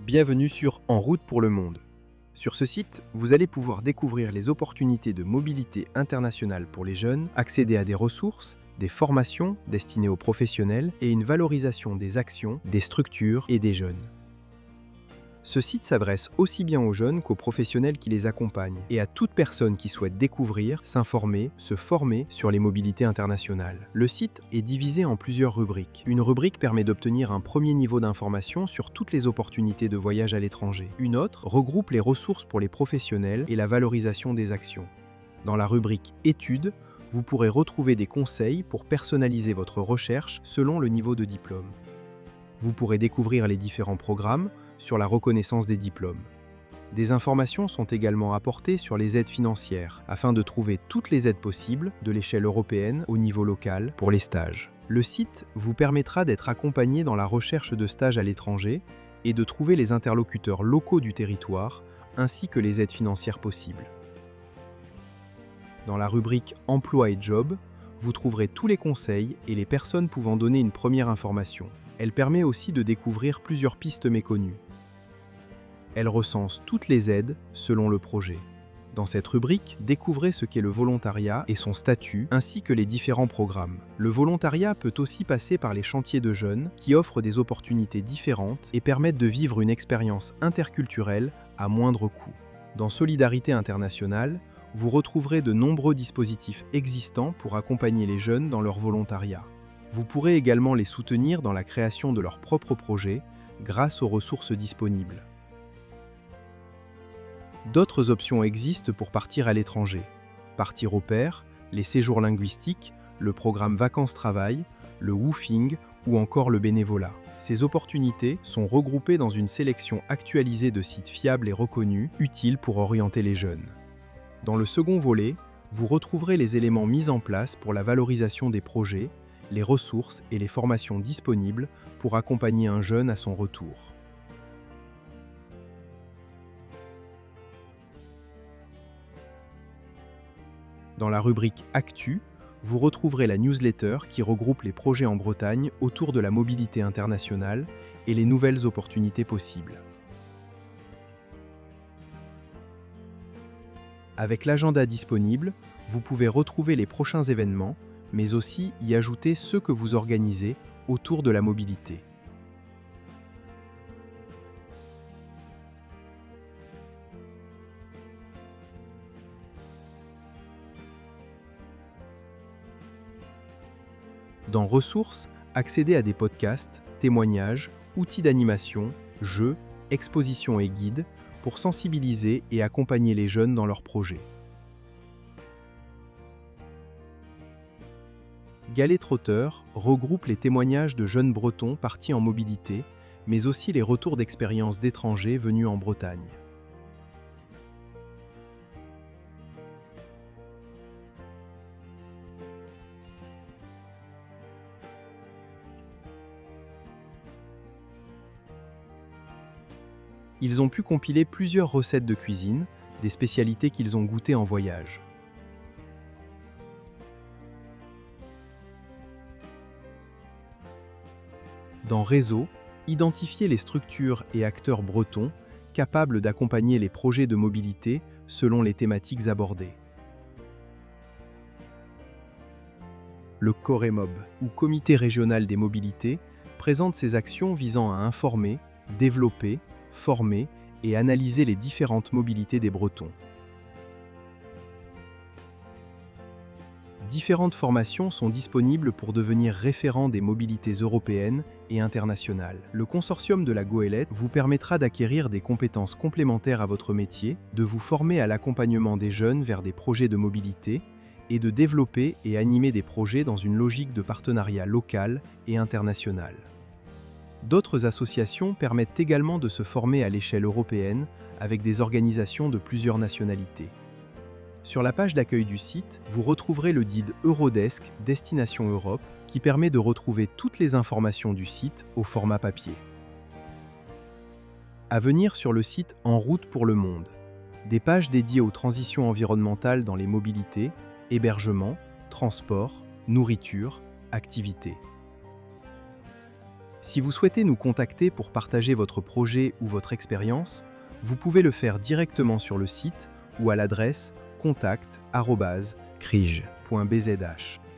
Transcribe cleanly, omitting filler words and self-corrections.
Bienvenue sur En route pour le monde. Sur ce site, vous allez pouvoir découvrir les opportunités de mobilité internationale pour les jeunes, accéder à des ressources, des formations destinées aux professionnels et une valorisation des actions, des structures et des jeunes. Ce site s'adresse aussi bien aux jeunes qu'aux professionnels qui les accompagnent et à toute personne qui souhaite découvrir, s'informer, se former sur les mobilités internationales. Le site est divisé en plusieurs rubriques. Une rubrique permet d'obtenir un premier niveau d'information sur toutes les opportunités de voyage à l'étranger. Une autre regroupe les ressources pour les professionnels et la valorisation des actions. Dans la rubrique Études, vous pourrez retrouver des conseils pour personnaliser votre recherche selon le niveau de diplôme. Vous pourrez découvrir les différents programmes sur la reconnaissance des diplômes. Des informations sont également apportées sur les aides financières, afin de trouver toutes les aides possibles, de l'échelle européenne au niveau local, pour les stages. Le site vous permettra d'être accompagné dans la recherche de stages à l'étranger et de trouver les interlocuteurs locaux du territoire, ainsi que les aides financières possibles. Dans la rubrique Emploi et Job, vous trouverez tous les conseils et les personnes pouvant donner une première information. Elle permet aussi de découvrir plusieurs pistes méconnues. Elle recense toutes les aides selon le projet. Dans cette rubrique, découvrez ce qu'est le volontariat et son statut, ainsi que les différents programmes. Le volontariat peut aussi passer par les chantiers de jeunes, qui offrent des opportunités différentes et permettent de vivre une expérience interculturelle à moindre coût. Dans Solidarité internationale, vous retrouverez de nombreux dispositifs existants pour accompagner les jeunes dans leur volontariat. Vous pourrez également les soutenir dans la création de leurs propres projets grâce aux ressources disponibles. D'autres options existent pour partir à l'étranger. Partir au pair, les séjours linguistiques, le programme vacances-travail, le woofing ou encore le bénévolat. Ces opportunités sont regroupées dans une sélection actualisée de sites fiables et reconnus, utiles pour orienter les jeunes. Dans le second volet, vous retrouverez les éléments mis en place pour la valorisation des projets, les ressources et les formations disponibles pour accompagner un jeune à son retour. Dans la rubrique Actu, vous retrouverez la newsletter qui regroupe les projets en Bretagne autour de la mobilité internationale et les nouvelles opportunités possibles. Avec l'agenda disponible, vous pouvez retrouver les prochains événements, mais aussi y ajouter ceux que vous organisez autour de la mobilité. Dans Ressources, accédez à des podcasts, témoignages, outils d'animation, jeux, expositions et guides pour sensibiliser et accompagner les jeunes dans leurs projets. Galet Trotteur regroupe les témoignages de jeunes Bretons partis en mobilité, mais aussi les retours d'expériences d'étrangers venus en Bretagne. Ils ont pu compiler plusieurs recettes de cuisine, des spécialités qu'ils ont goûtées en voyage. Dans Réseau, identifiez les structures et acteurs bretons capables d'accompagner les projets de mobilité selon les thématiques abordées. Le COREMOB, ou Comité régional des mobilités, présente ses actions visant à informer, développer, former et analyser les différentes mobilités des Bretons. Différentes formations sont disponibles pour devenir référent des mobilités européennes et internationales. Le consortium de la Goélette vous permettra d'acquérir des compétences complémentaires à votre métier, de vous former à l'accompagnement des jeunes vers des projets de mobilité et de développer et animer des projets dans une logique de partenariat local et international. D'autres associations permettent également de se former à l'échelle européenne avec des organisations de plusieurs nationalités. Sur la page d'accueil du site, vous retrouverez le guide Eurodesk Destination Europe qui permet de retrouver toutes les informations du site au format papier. À venir sur le site En route pour le monde, des pages dédiées aux transitions environnementales dans les mobilités, hébergement, transport, nourriture, activités. Si vous souhaitez nous contacter pour partager votre projet ou votre expérience, vous pouvez le faire directement sur le site ou à l'adresse contact@crige.bzh.